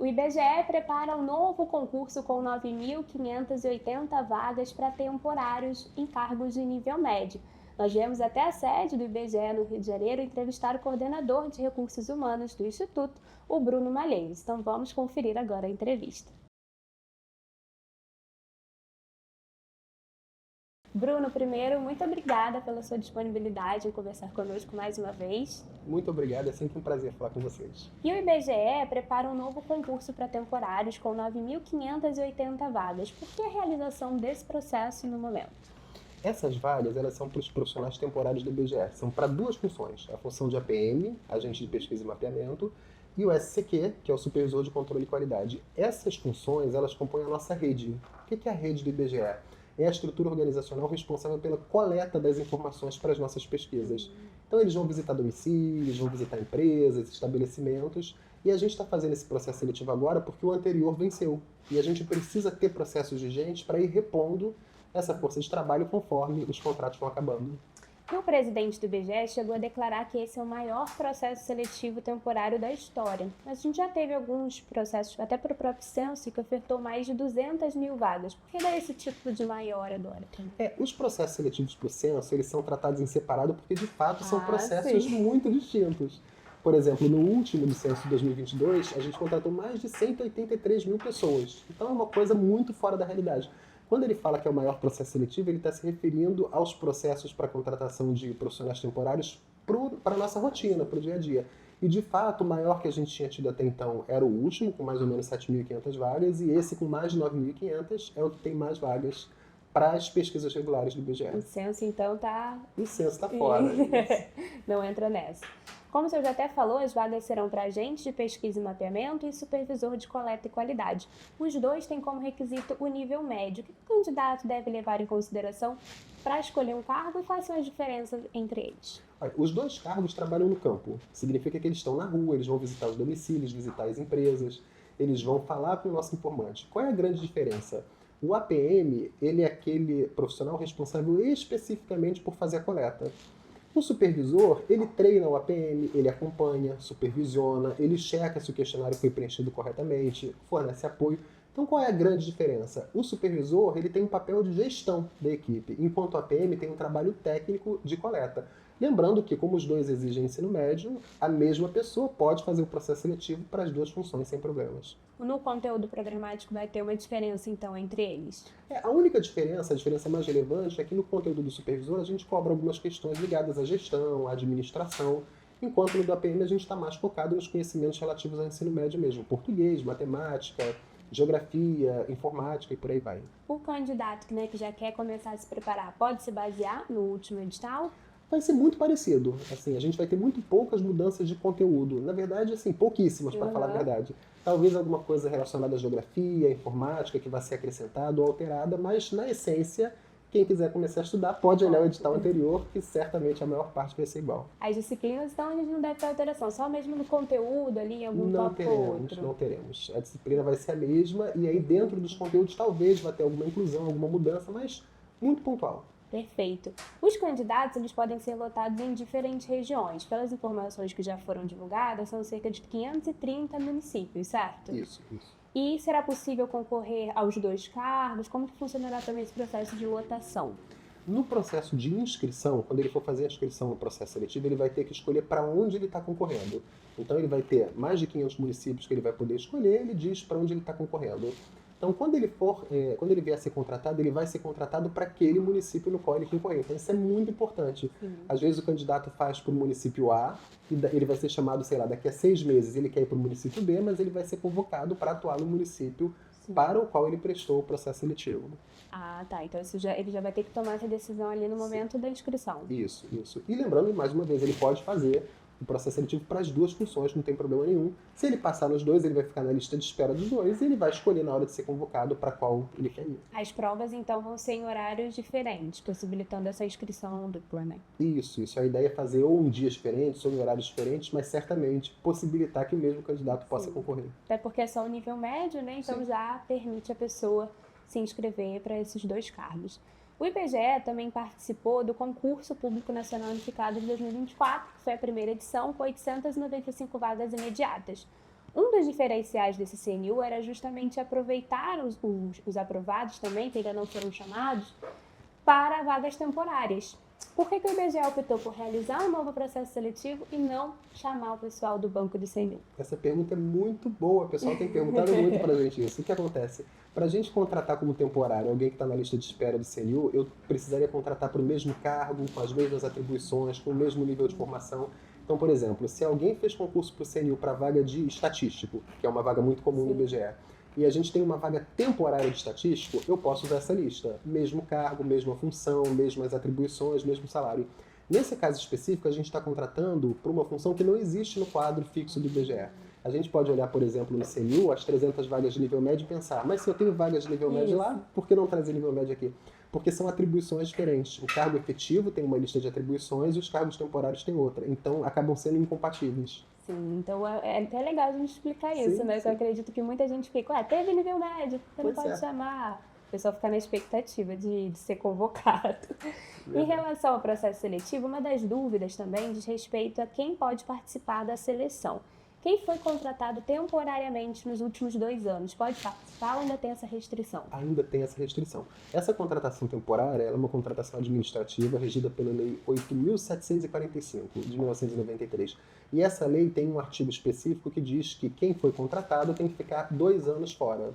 O IBGE prepara um novo concurso com 9.580 vagas para temporários em cargos de nível médio. Nós viemos até a sede do IBGE no Rio de Janeiro entrevistar o coordenador de recursos humanos do Instituto, o Bruno Malheiros. Então vamos conferir agora a entrevista. Bruno, primeiro, muito obrigada pela sua disponibilidade em conversar conosco mais uma vez. Muito obrigado, é sempre um prazer falar com vocês. E o IBGE prepara um novo concurso para temporários com 9.580 vagas. Por que a realização desse processo no momento? Essas vagas, elas são para os profissionais temporários do IBGE. São para duas funções, a função de APM, Agente de Pesquisa e Mapeamento, e o SCQ, que é o Supervisor de Controle de Qualidade. Essas funções, elas compõem a nossa rede. O que é a rede do IBGE? É a estrutura organizacional responsável pela coleta das informações para as nossas pesquisas. Então eles vão visitar domicílios, vão visitar empresas, estabelecimentos, e a gente está fazendo esse processo seletivo agora porque o anterior venceu. E a gente precisa ter processos vigentes para ir repondo essa força de trabalho conforme os contratos vão acabando. E o presidente do IBGE chegou a declarar que esse é o maior processo seletivo temporário da história. Mas a gente já teve alguns processos, até para o próprio censo, que ofertou mais de 200 mil vagas. Por que dá esse título de maior agora? Os processos seletivos para o censo, eles são tratados em separado porque, de fato, são processos sim. muito distintos. Por exemplo, no último do censo de 2022, a gente contratou mais de 183 mil pessoas. Então é uma coisa muito fora da realidade. Quando ele fala que é o maior processo seletivo, ele está se referindo aos processos para contratação de profissionais temporários para a nossa rotina, para o dia a dia. E, de fato, o maior que a gente tinha tido até então era o último, com mais ou menos 7.500 vagas, e esse com mais de 9.500 é o que tem mais vagas para as pesquisas regulares do IBGE. O censo, então, está... O censo está fora. Não entra nessa. Como o senhor já até falou, as vagas serão para agente de pesquisa e mapeamento e supervisor de coleta e qualidade. Os dois têm como requisito o nível médio. O que o candidato deve levar em consideração para escolher um cargo e quais são as diferenças entre eles? Os dois cargos trabalham no campo. Significa que eles estão na rua, eles vão visitar os domicílios, visitar as empresas, eles vão falar com o nosso informante. Qual é a grande diferença? O APM, ele é aquele profissional responsável especificamente por fazer a coleta. O supervisor, ele treina o APM, ele acompanha, supervisiona, ele checa se o questionário foi preenchido corretamente, fornece apoio. Então, qual é a grande diferença? O supervisor, ele tem um papel de gestão da equipe, enquanto o APM tem um trabalho técnico de coleta. Lembrando que, como os dois exigem ensino médio, a mesma pessoa pode fazer o processo seletivo para as duas funções sem problemas. No conteúdo programático vai ter uma diferença, então, entre eles? A única diferença, a diferença mais relevante, é que no conteúdo do supervisor a gente cobra algumas questões ligadas à gestão, à administração, enquanto no do APM a gente está mais focado nos conhecimentos relativos ao ensino médio mesmo, português, matemática, geografia, informática e por aí vai. O candidato que já quer começar a se preparar pode se basear no último edital? Vai ser muito parecido. Assim, a gente vai ter muito poucas mudanças de conteúdo. Na verdade, assim, pouquíssimas, para falar a verdade. Talvez alguma coisa relacionada à geografia, à informática, que vai ser acrescentada ou alterada, mas, na essência, quem quiser começar a estudar pode olhar o edital anterior, que certamente a maior parte vai ser igual. As disciplinas, então, a gente não deve ter alteração, só mesmo no conteúdo ali, em algum tópico ou outro. Não teremos. A disciplina vai ser a mesma, e aí dentro dos conteúdos talvez vai ter alguma inclusão, alguma mudança, mas muito pontual. Perfeito. Os candidatos, eles podem ser lotados em diferentes regiões. Pelas informações que já foram divulgadas, são cerca de 530 municípios, certo? Isso. E será possível concorrer aos dois cargos? Como que funcionará também esse processo de lotação? No processo de inscrição, quando ele for fazer a inscrição no processo seletivo, ele vai ter que escolher para onde ele está concorrendo. Então ele vai ter mais de 500 municípios que ele vai poder escolher, ele diz para onde ele está concorrendo. Então, quando ele vier a ser contratado, ele vai ser contratado para aquele município no qual ele concorreu. Então, isso é muito importante. Às vezes, o candidato faz para o município A, e ele vai ser chamado, sei lá, daqui a 6 meses ele quer ir para o município B, mas ele vai ser convocado para atuar no município para o qual ele prestou o processo seletivo. Ah, tá. Então, ele já vai ter que tomar essa decisão ali no momento da inscrição. Isso. E lembrando, mais uma vez, ele pode fazer o processo seletivo para as duas funções, não tem problema nenhum. Se ele passar nos dois, ele vai ficar na lista de espera dos dois e ele vai escolher na hora de ser convocado para qual ele quer ir. As provas, então, vão ser em horários diferentes, possibilitando essa inscrição dupla, né? Isso. A ideia é fazer ou em dias diferentes ou em horários diferentes, mas certamente possibilitar que o mesmo candidato possa concorrer. Até porque é só o nível médio, né? Então já permite a pessoa se inscrever para esses dois cargos. O IBGE também participou do Concurso Público Nacional Unificado de 2024, que foi a primeira edição, com 895 vagas imediatas. Um dos diferenciais desse CNU era justamente aproveitar os aprovados também, que ainda não foram chamados, para vagas temporárias. Por que o IBGE optou por realizar um novo processo seletivo e não chamar o pessoal do banco de CNU? Essa pergunta é muito boa, o pessoal tem perguntado muito pra gente isso. O que acontece? Pra gente contratar como temporário alguém que está na lista de espera do CNU, eu precisaria contratar para o mesmo cargo, com as mesmas atribuições, com o mesmo nível de formação. Então, por exemplo, se alguém fez concurso para o CNU para vaga de estatístico, que é uma vaga muito comum no IBGE, e a gente tem uma vaga temporária de estatístico, eu posso usar essa lista. Mesmo cargo, mesma função, mesmas atribuições, mesmo salário. Nesse caso específico, a gente está contratando para uma função que não existe no quadro fixo do IBGE. A gente pode olhar, por exemplo, no CNU, as 300 vagas de nível médio e pensar, mas se eu tenho vagas de nível médio lá, por que não trazer nível médio aqui? Porque são atribuições diferentes. O cargo efetivo tem uma lista de atribuições e os cargos temporários têm outra. Então, acabam sendo incompatíveis. Sim, então é até legal a gente explicar isso, né? Eu acredito que muita gente fica, teve nível médio, você não pode chamar. O pessoal fica na expectativa de ser convocado. Em relação ao processo seletivo, uma das dúvidas também diz respeito a quem pode participar da seleção. Quem foi contratado temporariamente nos últimos 2 anos pode participar ou ainda tem essa restrição? Ainda tem essa restrição. Essa contratação temporária é uma contratação administrativa regida pela Lei 8.745, de 1993. E essa lei tem um artigo específico que diz que quem foi contratado tem que ficar 2 anos fora.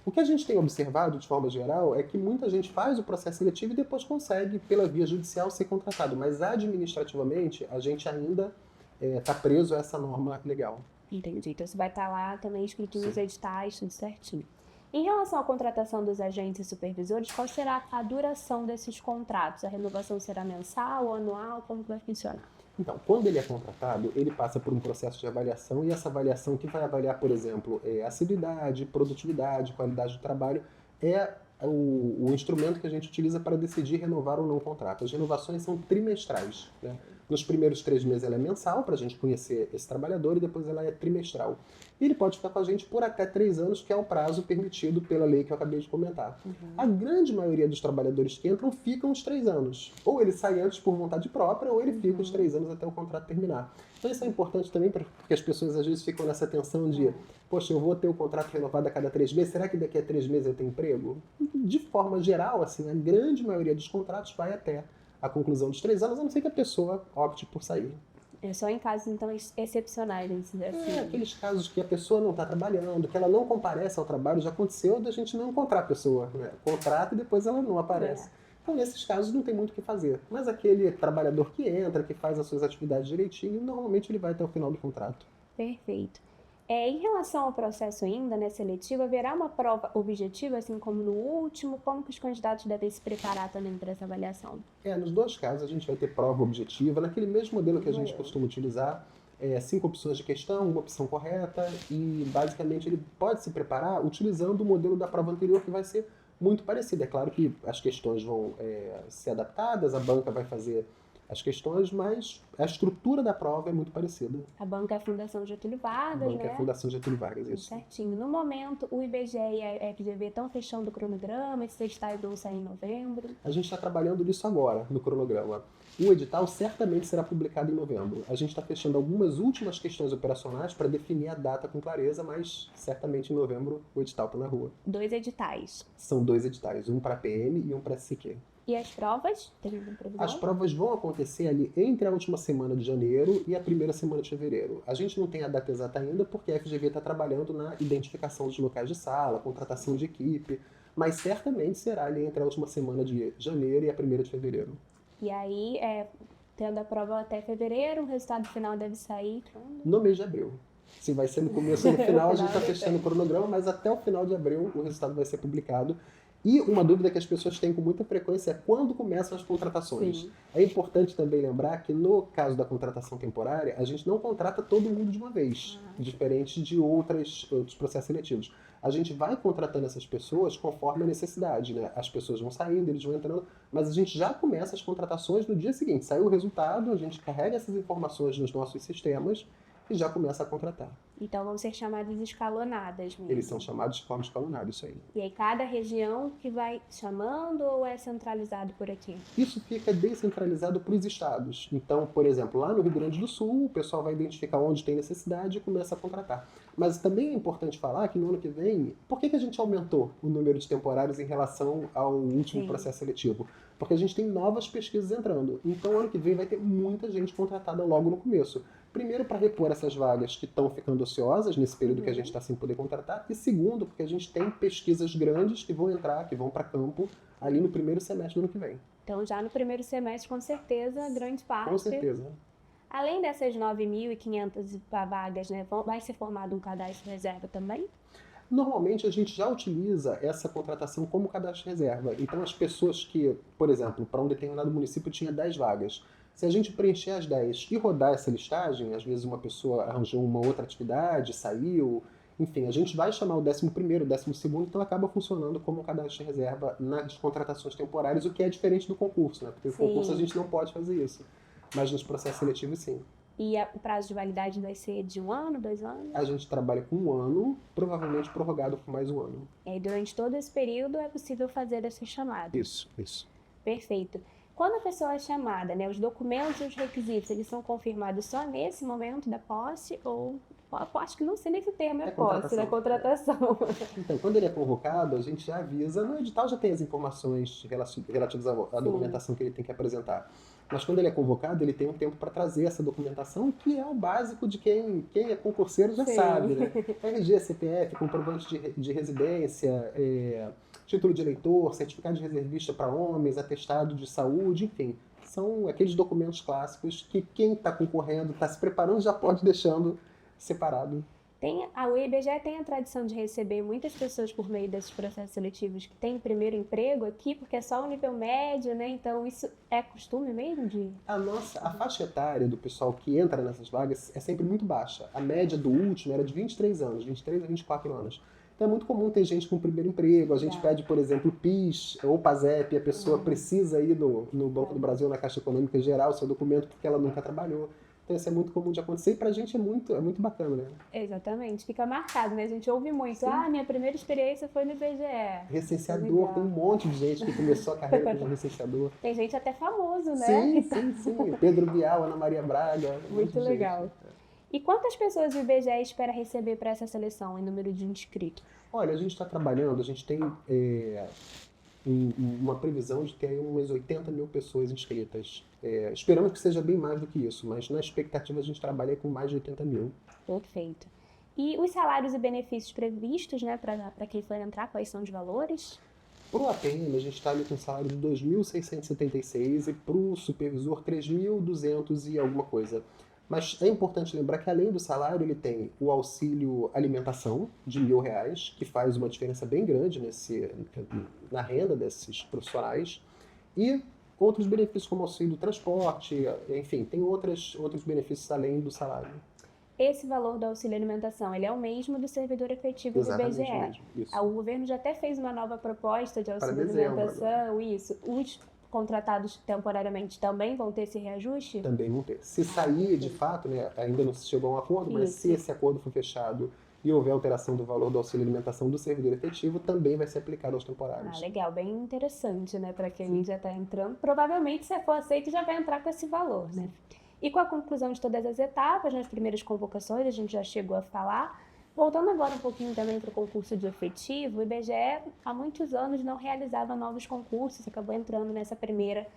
O que a gente tem observado, de forma geral, é que muita gente faz o processo seletivo e depois consegue, pela via judicial, ser contratado. Mas administrativamente, a gente ainda está preso a essa norma legal. Entendi. Então você vai estar lá também escrito nos editais, tudo certinho. Em relação à contratação dos agentes e supervisores, qual será a duração desses contratos? A renovação será mensal ou anual? Como que vai funcionar? Então, quando ele é contratado, ele passa por um processo de avaliação e essa avaliação que vai avaliar, por exemplo, assiduidade, produtividade, qualidade do trabalho, é o instrumento que a gente utiliza para decidir renovar ou não o contrato. As renovações são trimestrais, né? Nos primeiros 3 meses ela é mensal, para a gente conhecer esse trabalhador, e depois ela é trimestral. E ele pode ficar com a gente por até 3 anos, que é o prazo permitido pela lei que eu acabei de comentar. A grande maioria dos trabalhadores que entram ficam os 3 anos. Ou ele sai antes por vontade própria, ou ele fica os 3 anos até o contrato terminar. Então isso é importante também, porque as pessoas às vezes ficam nessa tensão de poxa, eu vou ter o contrato renovado a cada 3 meses, será que daqui a 3 meses eu tenho emprego? De forma geral, assim, a grande maioria dos contratos vai até a conclusão dos 3 anos, a não ser que a pessoa opte por sair. É só em casos, então, excepcionais, assim. Aqueles casos que a pessoa não está trabalhando, que ela não comparece ao trabalho, já aconteceu da gente não encontrar a pessoa, né? Contrata e depois ela não aparece. Então, nesses casos, não tem muito o que fazer. Mas aquele trabalhador que entra, que faz as suas atividades direitinho, normalmente ele vai até o final do contrato. Perfeito. Em relação ao processo ainda, né, seletivo, haverá uma prova objetiva, assim como no último? Como que os candidatos devem se preparar também para essa avaliação? Nos 2 casos a gente vai ter prova objetiva, naquele mesmo modelo que a gente costuma utilizar, 5 opções de questão, uma opção correta, e basicamente ele pode se preparar utilizando o modelo da prova anterior, que vai ser muito parecido. É claro que as questões vão ser adaptadas, a banca vai fazer as questões, mas a estrutura da prova é muito parecida. A banca é a Fundação Getúlio Vargas, né? A banca é a Fundação Getúlio Vargas, isso. Certinho. No momento, o IBGE e a FGV estão fechando o cronograma, esses editais vão sair em novembro? A gente está trabalhando nisso agora, no cronograma. O edital certamente será publicado em novembro. A gente está fechando algumas últimas questões operacionais para definir a data com clareza, mas certamente em novembro o edital está na rua. 2 editais? São 2 editais, um para PM e um para SQ. E as provas? Tem alguma previsão? As provas vão acontecer ali entre a última semana de janeiro e a primeira semana de fevereiro. A gente não tem a data exata ainda porque a FGV está trabalhando na identificação dos locais de sala, contratação de equipe, mas certamente será ali entre a última semana de janeiro e a primeira de fevereiro. E aí, tendo a prova até fevereiro, o resultado final deve sair quando? No mês de abril. Se vai ser no começo ou no final, a gente está fechando o cronograma, mas até o final de abril o resultado vai ser publicado. E uma dúvida que as pessoas têm com muita frequência é quando começam as contratações. Sim. É importante também lembrar que no caso da contratação temporária, a gente não contrata todo mundo de uma vez, diferente de outros processos seletivos. A gente vai contratando essas pessoas conforme a necessidade, né? As pessoas vão saindo, eles vão entrando, mas a gente já começa as contratações no dia seguinte. Saiu o resultado, a gente carrega essas informações nos nossos sistemas e já começa a contratar. Então vão ser chamadas escalonadas mesmo. Eles são chamados de forma escalonada, isso aí. E aí cada região que vai chamando ou é centralizado por aqui? Isso fica descentralizado para os estados. Então, por exemplo, lá no Rio Grande do Sul, o pessoal vai identificar onde tem necessidade e começa a contratar. Mas também é importante falar que no ano que vem, por que a gente aumentou o número de temporários em relação ao último Sim. processo seletivo? Porque a gente tem novas pesquisas entrando. Então, ano que vem vai ter muita gente contratada logo no começo. Primeiro, para repor essas vagas que estão ficando ociosas nesse período que a gente está sem poder contratar. E segundo, porque a gente tem pesquisas grandes que vão entrar, que vão para campo, ali no primeiro semestre do ano que vem. Então, já no primeiro semestre, com certeza, grande parte. Com certeza. Além dessas 9.500 vagas, né, vai ser formado um cadastro reserva também? Normalmente a gente já utiliza essa contratação como cadastro reserva. Então as pessoas que, por exemplo, para um determinado município tinha 10 vagas. Se a gente preencher as 10 e rodar essa listagem, às vezes uma pessoa arranjou uma outra atividade, saiu, enfim, a gente vai chamar o 11º, o 12º, então acaba funcionando como um cadastro de reserva nas contratações temporárias, o que é diferente do concurso, né? Porque no concurso a gente não pode fazer isso, mas nos processos seletivos sim. E o prazo de validade vai ser de 1 ano, 2 anos? A gente trabalha com 1 ano, provavelmente prorrogado por mais 1 ano. E aí, durante todo esse período, é possível fazer essa chamada? Isso. Perfeito. Quando a pessoa é chamada, né, os documentos e os requisitos, eles são confirmados só nesse momento da posse ou... Acho que não sei nem se o termo é posse, né? Contratação. Então, quando ele é convocado, a gente já avisa, no edital já tem as informações relativas à documentação que ele tem que apresentar. Mas quando ele é convocado, ele tem um tempo para trazer essa documentação, que é o básico de quem é concurseiro já sabe, né? RG, CPF, comprovante de residência, título de eleitor, certificado de reservista para homens, atestado de saúde, enfim. São aqueles documentos clássicos que quem está concorrendo, está se preparando, já pode ir deixando separado. O IBGE tem a tradição de receber muitas pessoas por meio desses processos seletivos que têm primeiro emprego aqui, porque é só o nível médio, né? Então isso é costume mesmo de... A faixa etária do pessoal que entra nessas vagas é sempre muito baixa. A média do último era de 23 anos, 23 a 24 anos. Então é muito comum ter gente com primeiro emprego. A gente pede, por exemplo, PIS ou PASEP, a pessoa precisa ir no Banco do Brasil, na Caixa Econômica, gerar o seu documento porque ela nunca trabalhou. Então isso é muito comum de acontecer e pra gente é muito bacana, né? Exatamente, fica marcado, né? A gente ouve muito, Sim. Minha primeira experiência foi no IBGE. Recenseador, tem um monte de gente que começou a carreira como recenseador. Tem gente até famoso, né? Sim. Pedro Bial, Ana Maria Braga. Muito legal. E quantas pessoas o IBGE espera receber para essa seleção em número de inscritos? Olha, a gente está trabalhando, a gente tem uma previsão de ter umas 80 mil pessoas inscritas. Esperamos que seja bem mais do que isso, mas na expectativa a gente trabalha com mais de 80 mil. Perfeito. E os salários e benefícios previstos, né, para quem for entrar, quais são os valores? Para o APM, a gente está ali com um salário de 2.676 e para o supervisor 3.200 e alguma coisa. Mas é importante lembrar que além do salário ele tem o auxílio alimentação de R$1.000, que faz uma diferença bem grande na renda desses profissionais, e outros benefícios como auxílio transporte, enfim, tem outros benefícios além do salário. Esse valor do auxílio alimentação, ele é o mesmo do servidor efetivo do IBGE. Exatamente, isso. O governo já até fez uma nova proposta de auxílio alimentação, isso. Os contratados temporariamente também vão ter esse reajuste? Também vão ter. Se sair de fato, né, ainda não se chegou a um acordo, mas se esse acordo for fechado e houver alteração do valor do auxílio alimentação do servidor efetivo, também vai ser aplicado aos temporários. Legal, bem interessante, né, para quem já está entrando. Provavelmente, se for aceito, já vai entrar com esse valor, né? E com a conclusão de todas as etapas, nas primeiras convocações, a gente já chegou a falar. Voltando agora um pouquinho também para o concurso de efetivo, o IBGE há muitos anos não realizava novos concursos, acabou entrando nessa primeira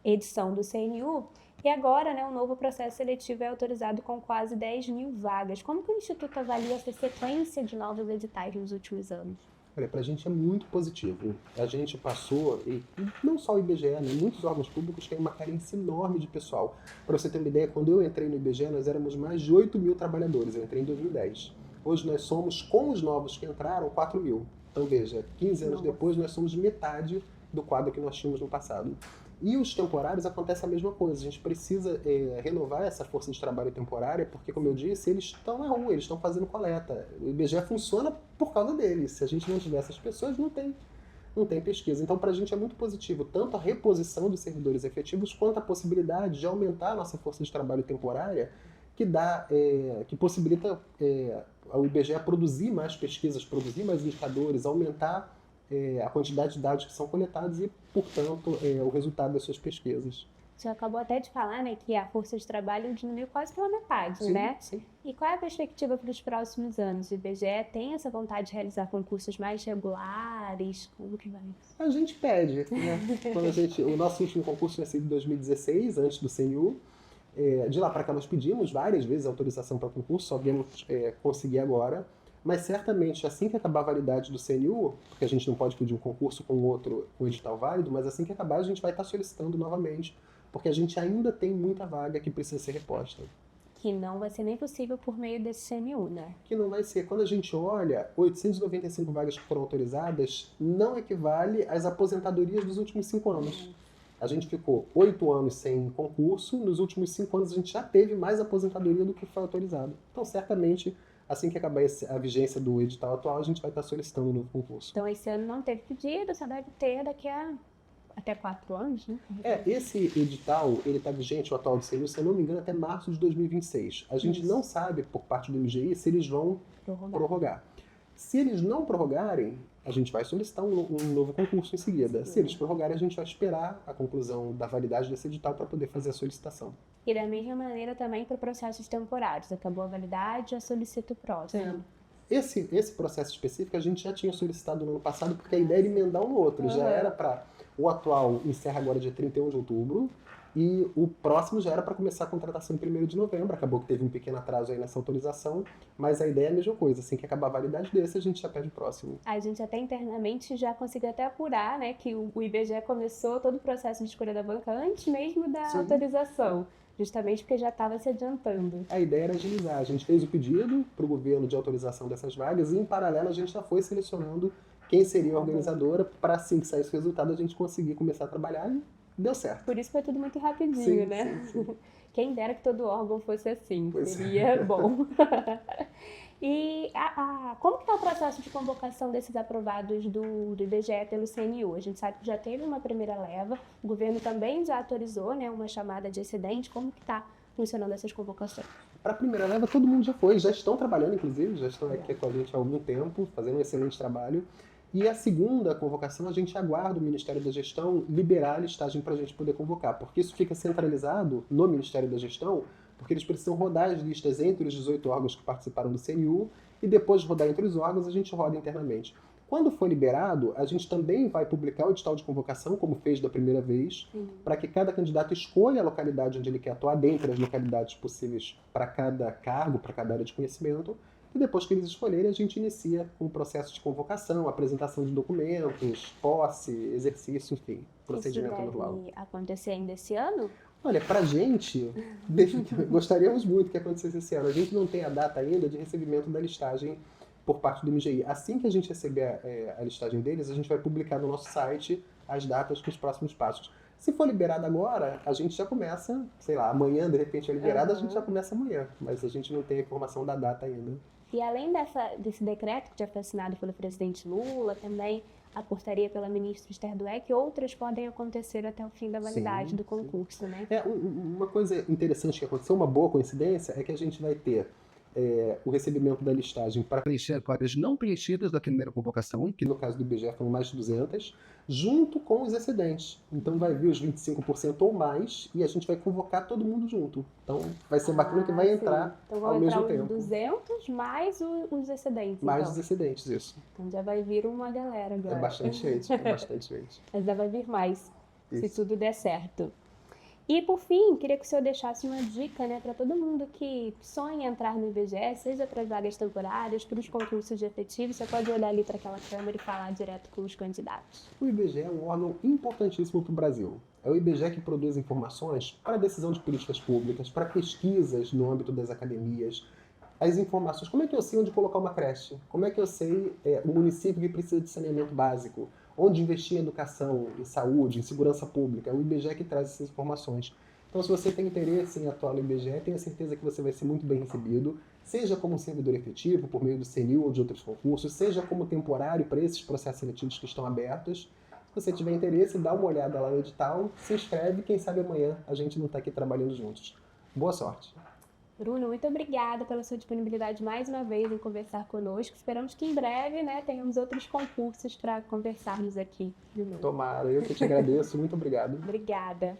edição do CNU, e agora, né, o novo processo seletivo é autorizado com quase 10 mil vagas. Como que o Instituto avalia essa sequência de novos editais nos últimos anos? Olha, para a gente é muito positivo. A gente passou, e não só o IBGE, né, muitos órgãos públicos têm uma carência enorme de pessoal. Para você ter uma ideia, quando eu entrei no IBGE, nós éramos mais de 8 mil trabalhadores. Eu entrei em 2010. Hoje nós somos, com os novos que entraram, 4 mil. Então veja, 15 anos depois nós somos metade do quadro que nós tínhamos no passado. E os temporários acontece a mesma coisa. A gente precisa renovar essa força de trabalho temporária, porque, como eu disse, eles estão na rua, eles estão fazendo coleta. O IBGE funciona por causa deles. Se a gente não tiver essas pessoas, não tem pesquisa. Então, para a gente é muito positivo, tanto a reposição dos servidores efetivos, quanto a possibilidade de aumentar a nossa força de trabalho temporária, que possibilita ao IBGE produzir mais pesquisas, produzir mais indicadores, aumentar a quantidade de dados que são coletados e, portanto, o resultado das suas pesquisas. Você acabou até de falar, né, que a força de trabalho diminuiu quase pela metade, Sim, né? sim. E qual é a perspectiva para os próximos anos? O IBGE tem essa vontade de realizar concursos mais regulares? Como que vai? A gente pede, né? O nosso último concurso tinha sido em 2016, antes do CNU. De lá para cá nós pedimos várias vezes autorização para concurso, só viemos conseguir agora. Mas certamente, assim que acabar a validade do CNU, porque a gente não pode pedir um concurso com outro, com edital válido, mas assim que acabar a gente vai estar solicitando novamente, porque a gente ainda tem muita vaga que precisa ser reposta. Que não vai ser nem possível por meio desse CNU, né? Que não vai ser. Quando a gente olha, 895 vagas que foram autorizadas não equivale às aposentadorias dos últimos 5 anos. A gente ficou 8 anos sem concurso, nos últimos 5 anos a gente já teve mais aposentadoria do que foi autorizado. Então, certamente, assim que acabar a vigência do edital atual, a gente vai estar solicitando um novo concurso. Então, esse ano não teve pedido, só deve ter daqui a até 4 anos, né? Esse edital, ele está vigente, o atual do CNU, se eu não me engano, até março de 2026. A gente não sabe, por parte do MGI, se eles vão prorrogar. Se eles não prorrogarem, a gente vai solicitar um novo concurso em seguida. Se eles prorrogarem, a gente vai esperar a conclusão da validade desse edital para poder fazer a solicitação. E da mesma maneira também para processos temporários. Acabou a validade, já solicito o próximo. Esse processo específico a gente já tinha solicitado no ano passado, porque a ideia era emendar um no outro. Já era para... O atual encerra agora dia 31 de outubro, e o próximo já era para começar a contratação em 1º de novembro. Acabou que teve um pequeno atraso aí nessa autorização, mas a ideia é a mesma coisa. Assim que acabar a validade desse, a gente já pede o próximo. A gente até internamente já conseguiu até apurar, né, que o IBGE começou todo o processo de escolha da banca antes mesmo da autorização. Justamente porque já estava se adiantando. A ideia era agilizar. A gente fez o pedido para o governo de autorização dessas vagas e, em paralelo, a gente já foi selecionando quem seria a organizadora para, assim que saísse o resultado, a gente conseguir começar a trabalhar, e deu certo. Por isso foi tudo muito rapidinho, né? Sim. Quem dera que todo órgão fosse assim, seria bom. E como que está o processo de convocação desses aprovados do IBGE pelo CNU? A gente sabe que já teve uma primeira leva, o governo também já autorizou, né, uma chamada de excedente. Como que está funcionando essas convocações? Para a primeira leva, todo mundo já foi, já estão trabalhando, inclusive, já estão aqui com a gente há algum tempo, fazendo um excelente trabalho. E a segunda convocação, a gente aguarda o Ministério da Gestão liberar a listagem para a gente poder convocar, porque isso fica centralizado no Ministério da Gestão, porque eles precisam rodar as listas entre os 18 órgãos que participaram do CNU, e depois de rodar entre os órgãos, a gente roda internamente. Quando for liberado, a gente também vai publicar o edital de convocação, como fez da primeira vez, para que cada candidato escolha a localidade onde ele quer atuar, dentre as localidades possíveis para cada cargo, para cada área de conhecimento. E depois que eles escolherem, a gente inicia com o processo de convocação, apresentação de documentos, posse, exercício, enfim, procedimento normal. Isso deve acontecer ainda esse ano? Olha, pra gente, gostaríamos muito que acontecesse esse ano. A gente não tem a data ainda de recebimento da listagem por parte do MGI. Assim que a gente receber a listagem deles, a gente vai publicar no nosso site as datas com os próximos passos. Se for liberado agora, a gente já começa, sei lá, amanhã de repente é liberado, a gente já começa amanhã. Mas a gente não tem a informação da data ainda. E além desse decreto que já foi assinado pelo presidente Lula, também a portaria pela ministra Esther Dweck, outras podem acontecer até o fim da validade do concurso, né? Uma coisa interessante que aconteceu, uma boa coincidência, é que a gente vai ter o recebimento da listagem para preencher vagas não preenchidas da primeira convocação, que no caso do IBGE foram mais de 200, junto com os excedentes. Então vai vir os 25% ou mais e a gente vai convocar todo mundo junto. Então vai ser bacana que vai entrar ao mesmo tempo. Então vão entrar os 200 mais os excedentes. Mais os excedentes, isso. Então já vai vir uma galera agora. É bastante gente, é bastante gente. Mas já vai vir mais, se tudo der certo. E, por fim, queria que o senhor deixasse uma dica, né, para todo mundo que sonha em entrar no IBGE, seja para as vagas temporárias, para os concursos de efetivo. Você pode olhar ali para aquela câmera e falar direto com os candidatos. O IBGE é um órgão importantíssimo para o Brasil. É o IBGE que produz informações para a decisão de políticas públicas, para pesquisas no âmbito das academias. As informações, como é que eu sei onde colocar uma creche? Como é que eu sei o município que precisa de saneamento básico? Onde investir em educação, em saúde, em segurança pública? É o IBGE que traz essas informações. Então, se você tem interesse em atuar no IBGE, tenha certeza que você vai ser muito bem recebido, seja como servidor efetivo, por meio do CNU ou de outros concursos, seja como temporário para esses processos seletivos que estão abertos. Se você tiver interesse, dá uma olhada lá no edital, se inscreve, quem sabe amanhã a gente não está aqui trabalhando juntos. Boa sorte! Bruno, muito obrigada pela sua disponibilidade mais uma vez em conversar conosco. Esperamos que em breve, né, tenhamos outros concursos para conversarmos aqui de novo. Tomara, eu que te agradeço. Muito obrigado. Obrigada.